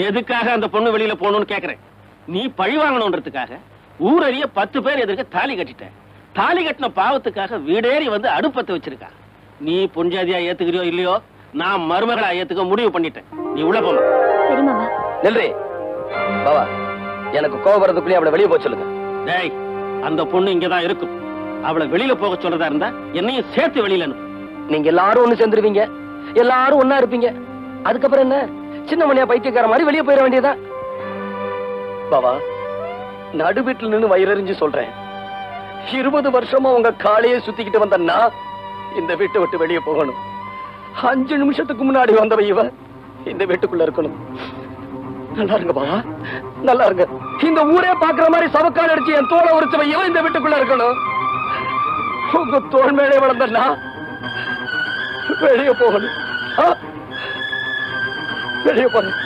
எதுக்காக அந்த பொண்ணு வெளியில போகணும்னு கேக்குறேன். நீ பழி வாங்கணும்ன்றதுக்காக ஊரறிய 10 பேர் எதிர்க்க தாலி கட்டிட்ட. தாலி கட்டின பாவத்துக்காக வீடேறி வந்து அடுப்பத்தை வச்சிருக்கா. நீ பொஞ்சாதியா ஏத்துக்கிறியோ இல்லையோ, நான் மருமகளா ஏத்துக்க முடிவு பண்ணிட்டேன். நீ உள்ள போமா. சரி மாமா. நெல்றி பாவா, எனக்கு கோவம் வரதுக்குள்ளே அவளை வெளியே போக சொல்லுங்க. டேய், அந்த பொண்ணு இங்கதான் இருக்கும். அவளை வெளியில போக சொல்றதா இருந்தா என்னையும் சேர்த்து வெளியில அனுப்பு. நீங்க எல்லாரும் ஒண்ணு சேர்ந்துருவீங்க, எல்லாரும் ஒன்னா இருப்பீங்க. அதுக்கப்புறம் என்ன, சின்ன மணியா பைத்தியக்கார மாதிரி வெளியே போயிட வேண்டியதா. பாவா, நடு வீட்டுல நின்னு வயிறறிஞ்சு சொல்றேன், 20 வருஷமா உங்க காலையே சுத்திக்கிட்டு வந்தன்னா இந்த வீட்டை விட்டு வெளியே போகணும். 5 நிமிஷத்துக்கு முன்னாடி வந்தவ இவ இந்த வீட்டுக்குள்ள இருக்கணும். நல்லா இருங்க பாவா, நல்லா இருங்க. இந்த ஊரே பாக்குற மாதிரி சவக்கால் அடிச்சு என் தோலை உரிச்சவ இவ இந்த வீட்டுக்குள்ள இருக்கணும். உங்க தோல் மேலே வளர்ந்தன்னா வெளியே போகணும். வெளியே போகணும்.